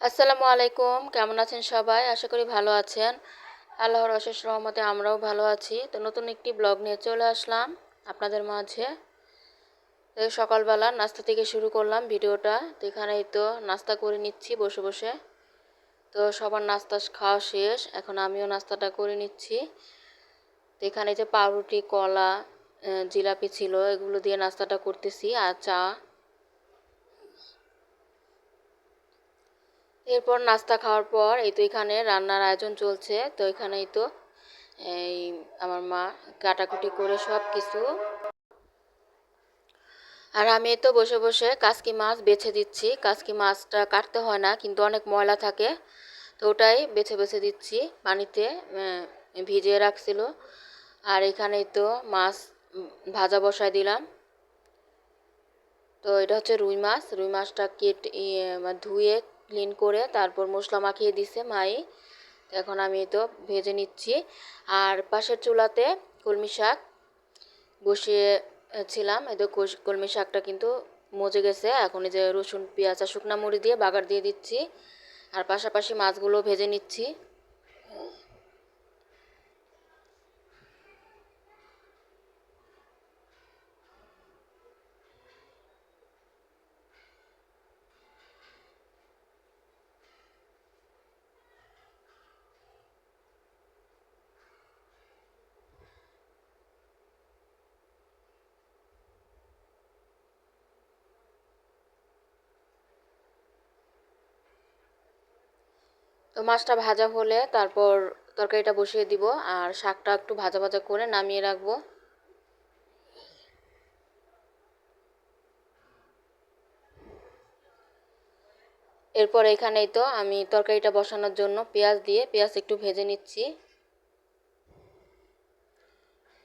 আসসালামু আলাইকুম, কেমন আছেন সবাই? আশা করি ভালো আছেন। আল্লাহর অশেষ রহমতে আমরাও ভালো আছি। তো নতুন একটি ব্লগ নিয়ে চলে আসলাম আপনাদের মাঝে। তো সকালবেলা নাস্তা থেকে শুরু করলাম ভিডিওটা। তো এখানেই তো নাস্তা করে নিচ্ছি বসে বসে। তো সবার নাস্তা খাওয়া শেষ, এখন আমিও নাস্তাটা করে নিচ্ছি। তো এখানে যে পাউরুটি, কলা, জিলাপি ছিল, এগুলো দিয়ে নাস্তাটা করতেছি, আর চা। এরপর নাস্তা খাওয়ার পর এই তো এখানে রান্নার আয়োজন চলছে। তো এখানেই তো এই আমার মা কাটাকুটি করে সব কিছু, আর আমি তো বসে বসে কাসকি মাছ বেছে দিচ্ছি। কাসকি মাছটা কাটতে হয় না, কিন্তু অনেক ময়লা থাকে, তো ওটাই বেছে বেছে দিচ্ছি। পানিতে ভিজিয়ে রাখছিল। আর এখানেই তো মাছ ভাজা বসায় দিলাম। তো এটা হচ্ছে রুই মাছ। রুই মাছটা কেটে ধুয়ে ক্লিন করে তারপর মশলা মাখিয়ে দিছে মাই। এখন আমি তো ভেজে নিচ্ছি। আর পাশের চুলাতে কলমি শাক বসিয়ে ছিলাম। এই তো কলমি শাকটা কিন্তু মজে গেছে। এখন এই যে রসুন, পেঁয়াজ আর শুকনা মরিচ দিয়ে বাগার দিয়ে দিচ্ছি, আর পাশাপাশি মাছগুলো ভেজে নিচ্ছি। তো মাছটা ভাজা হলে তারপর তরকারিটা বসিয়ে দিব, আর শাকটা একটু ভাজা ভাজা করে নামিয়ে রাখবো। এরপর এখানেই তো আমি তরকারিটা বসানোর জন্য পেঁয়াজ একটু ভেজে নিচ্ছি।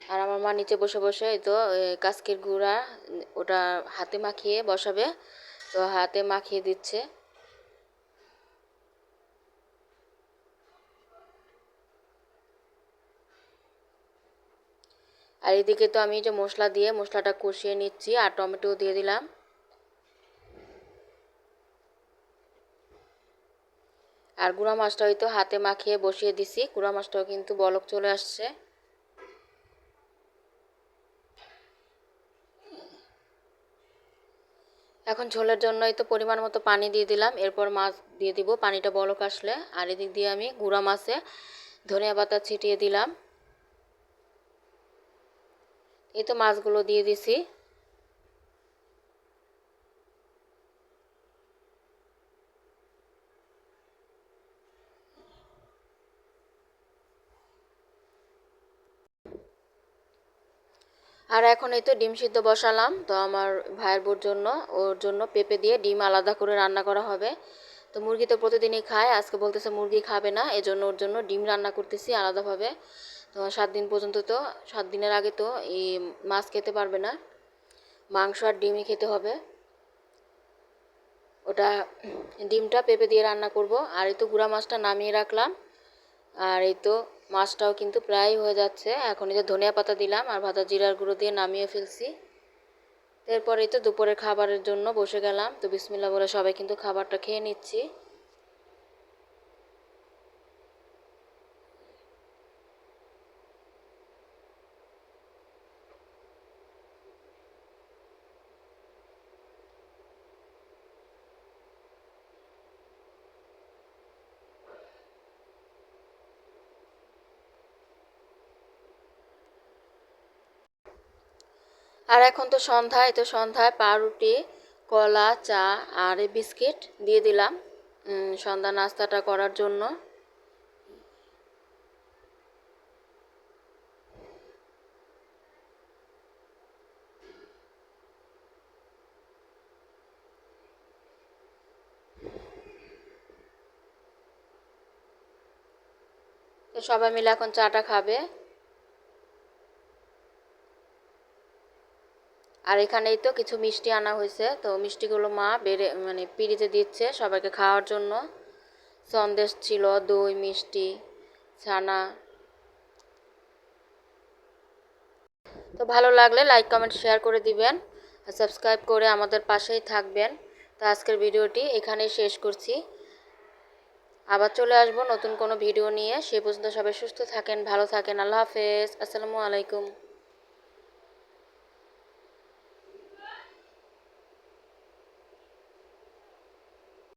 আর আমার মা নিচে বসে বসে এই তো কাসকির গুঁড়া ওটা হাতে মাখিয়ে বসাবে, তো হাতে মাখিয়ে দিচ্ছে। আর এদিকে তো আমি যে মশলাটা কষিয়ে নিচ্ছি, আর টমেটো দিয়ে দিলাম। আর গুঁড়া মাছটা হয়তো হাতে মাখিয়ে বসিয়ে দিছি। গুঁড়া মাছটাও কিন্তু বলক চলে আসছে। এখন ঝোলের জন্যই তো পরিমাণ মতো পানি দিয়ে দিলাম। এরপর মাছ দিয়ে দিব পানিটা বলক আসলে। আর এদিক দিয়ে আমি গুঁড়া মাছে ধনিয়া পাতা ছিটিয়ে দিলাম। এই তো মাছগুলো দিয়ে দিছি। আর এখন এই তো ডিম সিদ্ধ বসালাম। তো আমার ভাইয়ের বোর জন্য, ওর জন্য পেঁপে দিয়ে ডিম আলাদা করে রান্না করা হবে। তো মুরগি তো প্রতিদিনই খায়, আজকে বলতেছে মুরগি খাবে না, এজন্য ওর জন্য ডিম রান্না করতেছি আলাদাভাবে। তো 7 দিন পর্যন্ত, তো 7 দিনের আগে তো এই মাছ খেতে পারবে না, মাংস আর ডিমই খেতে হবে। ওটা ডিমটা পেঁপে দিয়ে রান্না করব। আর এই তো গুঁড়া মাছটা নামিয়ে রাখলাম। আর এই তো মাছটাও কিন্তু প্রায় হয়ে যাচ্ছে। এখন এই যে ধনিয়া পাতা দিলাম আর ভাজা জিরার গুঁড়ো দিয়ে নামিয়ে ফেলছি। এরপরেই তো দুপুরের খাবারের জন্য বসে গেলাম। তো বিসমিল্লাহ বলে সবাই কিন্তু খাবারটা খেয়ে নিচ্ছি। আর এখন তো সন্ধ্যায়, তো সন্ধ্যায় পাউরুটি, কলা, চা আর এই বিস্কিট দিয়ে দিলাম সন্ধ্যা নাস্তাটা করার জন্য। তো সবাই মিলে এখন চাটা খাবে। আর এখানেই তো কিছু মিষ্টি আনা হয়েছে, তো মিষ্টিগুলো মা বেড়ে পিরিতে দিচ্ছে সবাইকে খাওয়ার জন্য। সন্দেশ ছিল, দই, মিষ্টি, ছানা। তো ভালো লাগলে লাইক, কমেন্ট, শেয়ার করে দিবেন, আর সাবস্ক্রাইব করে আমাদের পাশেই থাকবেন। তো আজকের ভিডিওটি এখানেই শেষ করছি। আবার চলে আসবো নতুন কোনো ভিডিও নিয়ে। সে পর্যন্ত সবাই সুস্থ থাকেন, ভালো থাকেন। আল্লাহ হাফেজ, আসসালামু আলাইকুম।